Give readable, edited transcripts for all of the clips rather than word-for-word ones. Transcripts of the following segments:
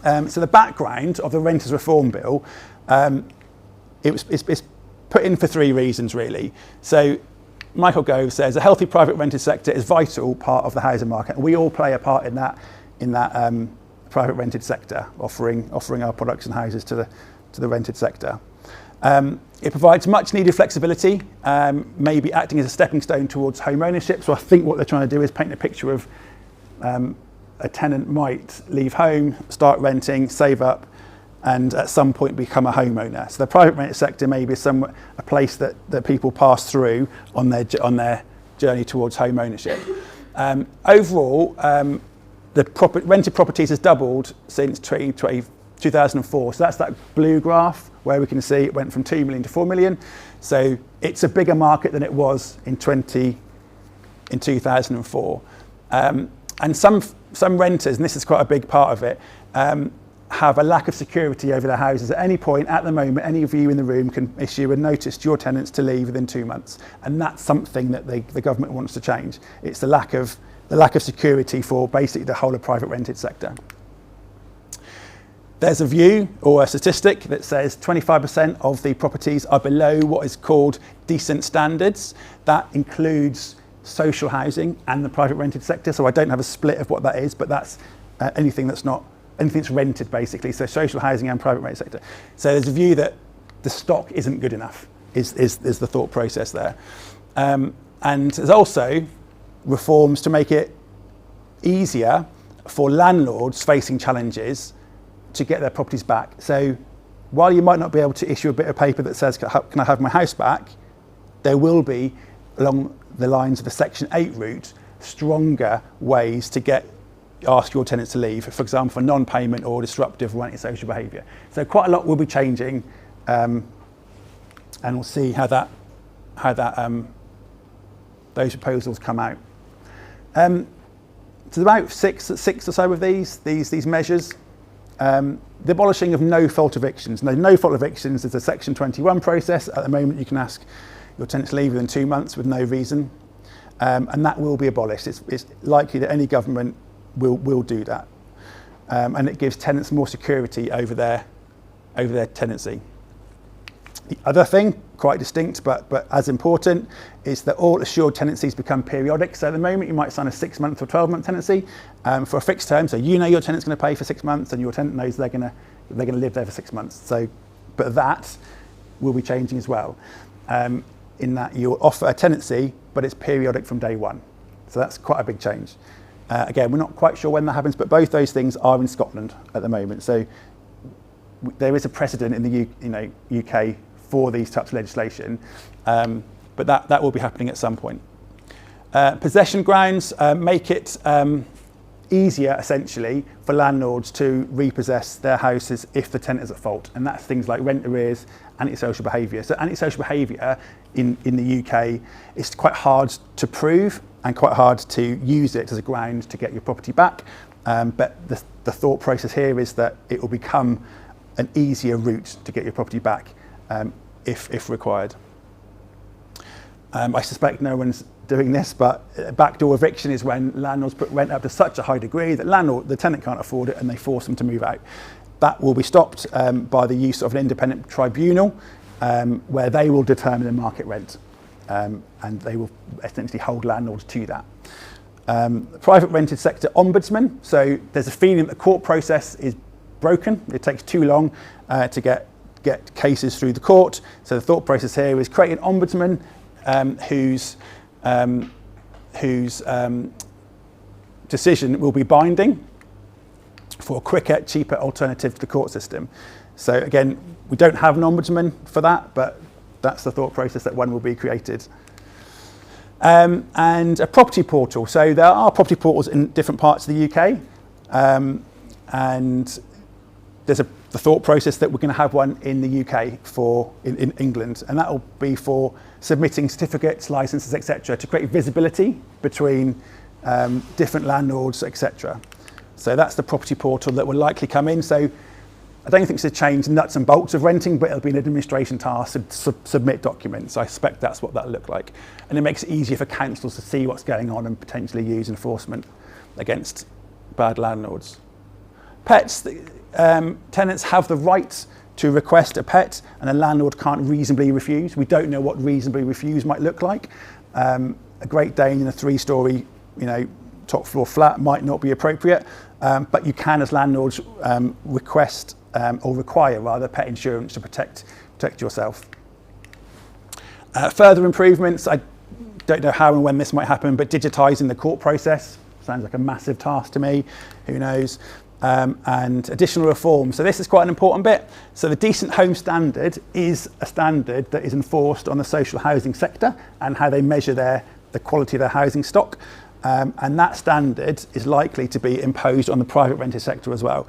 So the background of the Renters Reform Bill, it's put in for three reasons really. So Michael Gove says a healthy private rented sector is vital part of the housing market. We all play a part in that private rented sector, offering our products and houses to the rented sector. It provides much needed flexibility, maybe acting as a stepping stone towards home ownership. So I think what they're trying to do is paint a picture of a tenant might leave home, start renting, save up, and at some point become a homeowner. So the private rented sector may be a place that people pass through on their journey towards home ownership. Overall, the rented properties has doubled since 2004. So that's that blue graph where we can see it went from 2 million to 4 million. So it's a bigger market than it was in 2004. And some renters, and this is quite a big part of it, have a lack of security over their houses. At any point, at the moment, any of you in the room can issue a notice to your tenants to leave within 2 months. And that's something that the government wants to change. It's the lack of security for basically the whole of private rented sector. There's a view or a statistic that says 25% of the properties are below what is called decent standards. That includes social housing and the private rented sector. So I don't have a split of what that is, but that's anything that's rented basically. So social housing and private rented sector. So there's a view that the stock isn't good enough is the thought process there. And there's also reforms to make it easier for landlords facing challenges to get their properties back. So while you might not be able to issue a bit of paper that says, can I have my house back? There will be, along the lines of the Section 8 route, stronger ways to ask your tenants to leave, for example, for non-payment or disruptive or antisocial behaviour. So quite a lot will be changing, and we'll see how those proposals come out. So there's about six or so of these measures. The abolishing of no-fault evictions. Now, no-fault evictions is a Section 21 process. At the moment, you can ask your tenant to leave within 2 months with no reason, and that will be abolished. It's likely that any government will do that, and it gives tenants more security over their tenancy. The other thing, quite distinct but as important, is that all assured tenancies become periodic. So at the moment you might sign a 6-month or 12-month tenancy for a fixed term. So you know your tenant's going to pay for 6 months, and your tenant knows they're going to live there for 6 months. So, but that will be changing as well, in that you'll offer a tenancy, but it's periodic from day one. So that's quite a big change. Again, we're not quite sure when that happens, but both those things are in Scotland at the moment. So there is a precedent in the UK for these types of legislation, but that will be happening at some point. Possession grounds make it easier, essentially, for landlords to repossess their houses if the tenant is at fault, and that's things like rent arrears, antisocial behaviour. So antisocial behaviour in the UK is quite hard to prove and quite hard to use it as a ground to get your property back, but the thought process here is that it will become an easier route to get your property back if required. I suspect no one's doing this, but backdoor eviction is when landlords put rent up to such a high degree that the tenant can't afford it and they force them to move out. That will be stopped by the use of an independent tribunal where they will determine the market rent, and they will essentially hold landlords to that. Private rented sector ombudsman. So there's a feeling that the court process is broken. It takes too long to get cases through the court. So the thought process here is create an ombudsman whose decision will be binding for a quicker, cheaper alternative to the court system. So again, we don't have an ombudsman for that, but that's the thought process that one will be created. And a property portal. So there are property portals in different parts of the UK, and there's the thought process that we're going to have one in the UK in England, and that will be for submitting certificates, licenses, etc., to create visibility between different landlords, etc. So that's the property portal that will likely come in. So I don't think it's a change nuts and bolts of renting, but it'll be an administration task to submit documents. I suspect that's what that'll look like. And it makes it easier for councils to see what's going on and potentially use enforcement against bad landlords. Pets, tenants have the right to request a pet, and a landlord can't reasonably refuse. We don't know what reasonably refuse might look like. A Great Dane in a 3-storey, top floor flat might not be appropriate, but you can, as landlords, request or require rather pet insurance to protect yourself. Further improvements, I don't know how and when this might happen, but digitising the court process sounds like a massive task to me. Who knows? And additional reform. So this is quite an important bit. So the Decent Home Standard is a standard that is enforced on the social housing sector and how they measure the quality of their housing stock. And that standard is likely to be imposed on the private rented sector as well.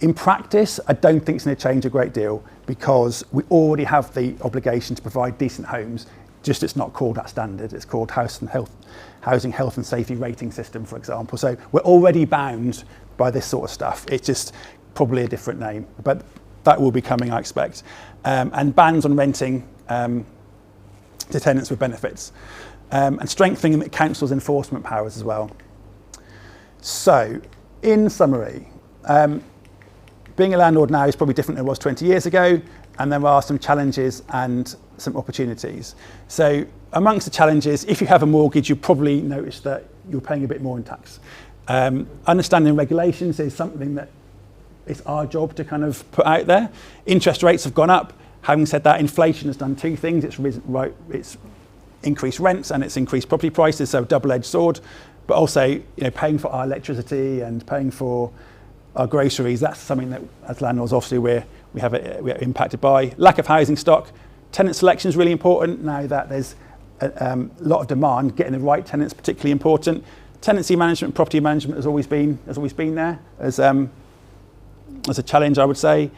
In practice, I don't think it's going to change a great deal because we already have the obligation to provide decent homes, just it's not called that standard. It's called Housing Health and Safety Rating System, for example. So we're already bound by this sort of stuff. It's just probably a different name, but that will be coming, I expect. And bans on renting to tenants with benefits. And strengthening the council's enforcement powers as well. So, in summary, being a landlord now is probably different than it was 20 years ago, and there are some challenges and some opportunities. So, amongst the challenges, if you have a mortgage, you'll probably notice that you're paying a bit more in tax. Understanding regulations is something that it's our job to kind of put out there. Interest rates have gone up. Having said that, inflation has done two things. It's increased rents and it's increased property prices, so double-edged sword. But also, paying for our electricity and paying for our groceries, that's something that as landlords obviously we're impacted by. Lack of housing stock. Tenant selection is really important now that there's a lot of demand. Getting the right tenants particularly important. Tenancy management, property management has always been there as a challenge, I would say.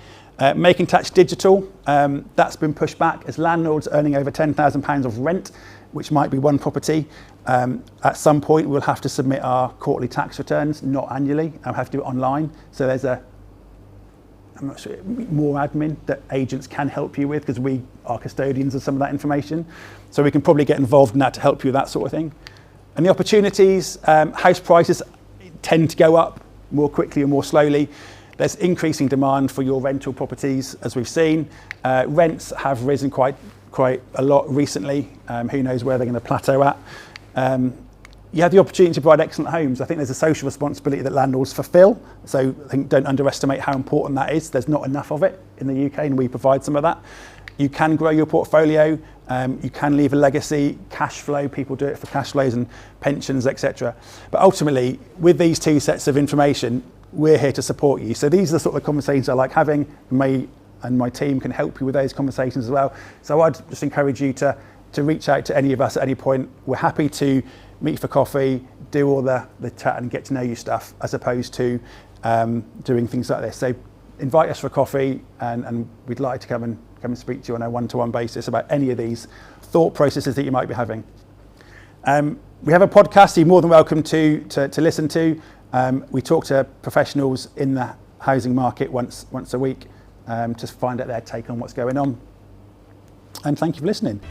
Making tax digital, that's been pushed back as landlords earning over £10,000 of rent, which might be one property. At some point, we'll have to submit our quarterly tax returns, not annually, and have to do it online. So there's I'm not sure, more admin that agents can help you with because we are custodians of some of that information. So we can probably get involved in that to help you with that sort of thing. And the opportunities, house prices tend to go up more quickly and more slowly. There's increasing demand for your rental properties, as we've seen. Rents have risen quite a lot recently. Who knows where they're going to plateau at. You have the opportunity to provide excellent homes. I think there's a social responsibility that landlords fulfil. So I think don't underestimate how important that is. There's not enough of it in the UK, and we provide some of that. You can grow your portfolio. You can leave a legacy, cash flow. People do it for cash flows and pensions, etc. But ultimately, with these two sets of information, we're here to support you. So these are the sort of conversations I like having. Me and my team can help you with those conversations as well. So I'd just encourage you to reach out to any of us at any point. We're happy to meet for coffee, do all the chat and get to know you stuff, as opposed to doing things like this. So invite us for coffee, and we'd like to come and speak to you on a one-to-one basis about any of these thought processes that you might be having. We have a podcast you're more than welcome to listen to. We talk to professionals in the housing market once a week to find out their take on what's going on. And thank you for listening.